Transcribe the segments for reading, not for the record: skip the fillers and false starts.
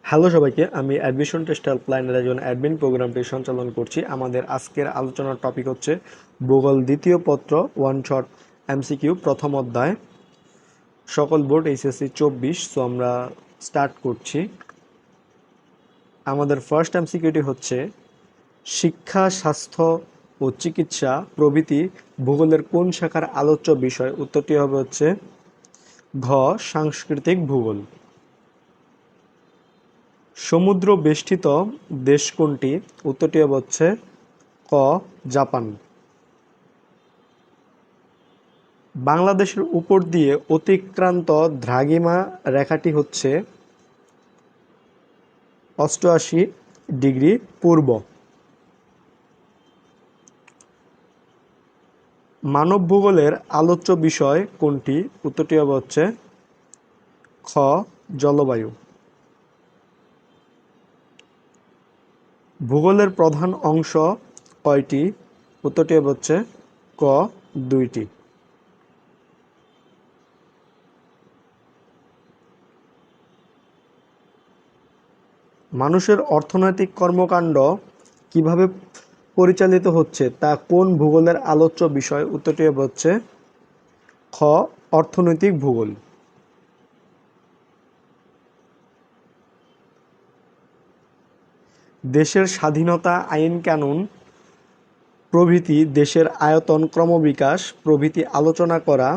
Hello সবাইকে, আমি admission test হেল্পলাইনের একজন অ্যাডমিন প্রোগ্রামটি সঞ্চালন করছি। আমাদের আজকের আলোচনার টপিক হচ্ছে ভূগোল দ্বিতীয় পত্র ওয়ান শট এমসিকিউ প্রথম অধ্যায় সকল বোর্ড এইচএসসি 24। সো আমরা স্টার্ট করছি। আমাদের ফার্স্ট এমসিকিউটি হচ্ছে শিক্ষা, স্বাস্থ্য ও চিকিৎসা প্রভৃতি ভূগোলের কোন শাখার আলোচ্য বিষয়? উত্তরটি হবে হচ্ছে ঘ, সাংস্কৃতিক ভূগোল। সমুদ্র বেষ্টিত দেশ কোনটি? উত্তরটি হবে হচ্ছে ক, জাপান। বাংলাদেশের উপর দিয়ে অতিক্রান্ত দ্রাঘিমা রেখাটি হচ্ছে 88 ডিগ্রি পূর্ব। মানব ভূগোলের আলোচ্য বিষয় কোনটি? উত্তরটি হবে হচ্ছে খ, জলবায়ু। ভূগোলের প্রধান অংশ কয়টি? উত্তরটি হবে হচ্ছে ক, 2টি। মানুষের অর্থনৈতিক কর্মকাণ্ড কিভাবে পরিচালিত হচ্ছে তা কোন ভূগোলের আলোচ্য বিষয়? উত্তরটি হবে হচ্ছে খ, অর্থনৈতিক ভূগোল। দেশের স্বাধীনতা, আইন কানুন প্রভৃতি, দেশের আয়তন, ক্রমবিকাশ প্রভৃতি আলোচনা করা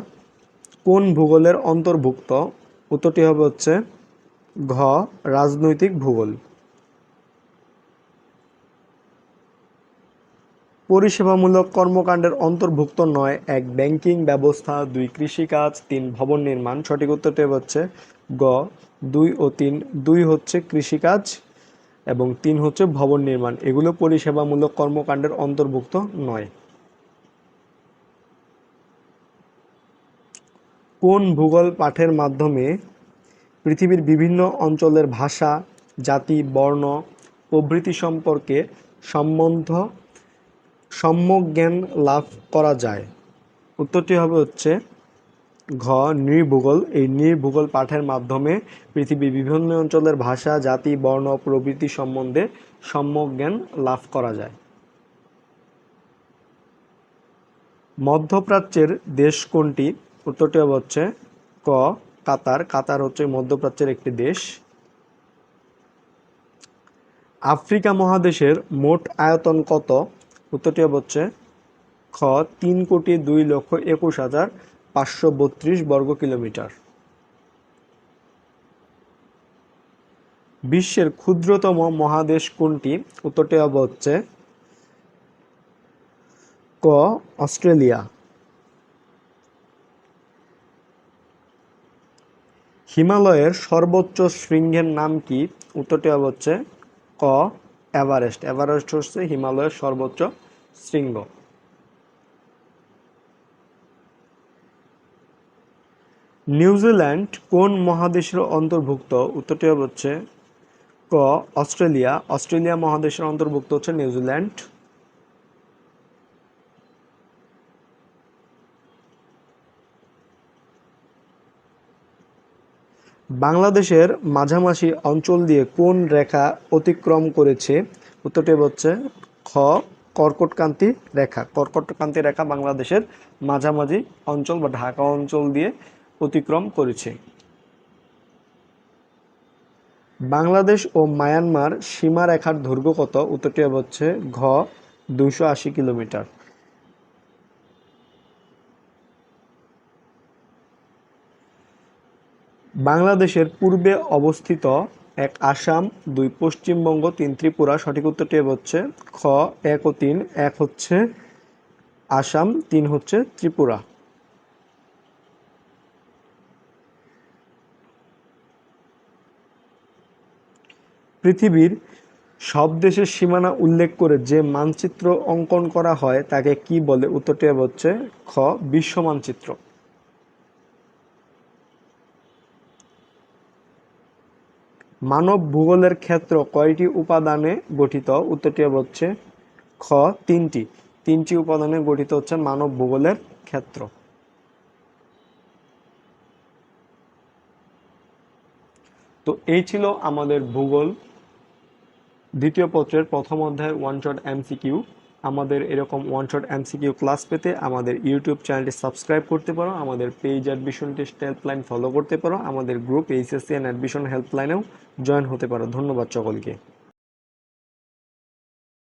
কোন ভূগোলের অন্তর্ভুক্ত? উত্তরটি হবে হচ্ছে ঘ, রাজনৈতিক ভূগোল। পরিষেবামূলক কর্মকাণ্ডের অন্তর্ভুক্ত নয়: 1, ব্যাংকিং ব্যবস্থা; 2, কৃষিকাজ; 3, ভবন নির্মাণ। সঠিক উত্তরটি হচ্ছে গ, 2 ও 3। 2 হচ্ছে কৃষিকাজ এবং 3 হচ্ছে ভবন নির্মাণ। এগুলো পরিষেবামূলক কর্মকাণ্ডের অন্তর্ভুক্ত নয়। কোন ভূগোল পাঠের মাধ্যমে পৃথিবীর বিভিন্ন অঞ্চলের ভাষা, জাতি, বর্ণ প্রভৃতি সম্পর্কে সম্যক জ্ঞান লাভ করা যায়? উত্তরটি হবে হচ্ছে ঘ, নৃভূগোল। এই নৃভূগোল পাঠের মাধ্যমে পৃথিবীর বিভিন্ন অঞ্চলের ভাষা, জাতি, বর্ণ প্রভৃতি সম্বন্ধে সম্যক জ্ঞান লাভ করা যায়। মধ্যপ্রাচ্যের দেশ কোনটি? উত্তরটি হবে হচ্ছে ক, কাতার। কাতার হচ্ছে মধ্যপ্রাচ্যের একটি দেশ। আফ্রিকা মহাদেশের মোট আয়তন কত? উত্তরটি হবে হচ্ছে খ, 3,02,21,532 বর্গ কিলোমিটার। বিশ্বের ক্ষুদ্রতম মহাদেশ কোনটি? উত্তরটি হবে হচ্ছে ক, অস্ট্রেলিয়া। হিমালয়ের সর্বোচ্চ শৃঙ্গের নাম কি? উত্তরটি হবে হচ্ছে ক, এভারেস্ট। এভারেস্ট হচ্ছে হিমালয়ের সর্বোচ্চ শৃঙ্গ। নিউজিল্যান্ড কোন মহাদেশের অন্তর্ভুক্ত? উত্তরটি হবে হচ্ছে ক, অস্ট্রেলিয়া। অস্ট্রেলিয়া মহাদেশের অন্তর্ভুক্ত হচ্ছে নিউজিল্যান্ড। বাংলাদেশের মাঝামাঝি অঞ্চল দিয়ে কোন রেখা অতিক্রম করেছে? উত্তরটি হচ্ছে খ, কর্কটক্রান্তি রেখা। কর্কটক্রান্তি রেখা বাংলাদেশের মাঝামাঝি অঞ্চল বা ঢাকা অঞ্চল দিয়ে অতিক্রম করেছে। বাংলাদেশ ও মায়ানমার সীমারেখার দৈর্ঘ্য কত? উত্তরটি হচ্ছে ঘ, 280 কিলোমিটার। বাংলাদেশের পূর্বে অবস্থিত 1, আসাম; 2, পশ্চিমবঙ্গ; 3, ত্রিপুরা। সঠিক উত্তরটি হচ্ছে খ, 1 ও 3। 1 হচ্ছে আসাম, 3 হচ্ছে ত্রিপুরা। পৃথিবীর সব দেশের সীমানা উল্লেখ করে যে মানচিত্র অঙ্কন করা হয় তাকে কি বলে? উত্তরটি হচ্ছে খ, বিশ্ব মানচিত্র। মানব ভূগোলের ক্ষেত্র কয়টি উপাদানে গঠিত? উত্তরটি হচ্ছে খ, 3টি। 3টি উপাদানে গঠিত হচ্ছে মানব ভূগোলের ক্ষেত্র। তো তো এই ছিল আমাদের ভূগোল দ্বিতীয় পত্রের প্রথম অধ্যায়ের ওয়ান শট এমসিকিউ। আমাদের এরকম ওয়ান শট এমসিকিউ ক্লাস পেতে আমাদের ইউটিউব চ্যানেলটি সাবস্ক্রাইব করতে পারো, আমাদের page admission test helpline follow করতে পারো, আমাদের গ্রুপ এইচএসসি অ্যান্ড অ্যাডমিশন হেল্পলাইনেও জয়েন হতে পারো। ধন্যবাদ সকলকে।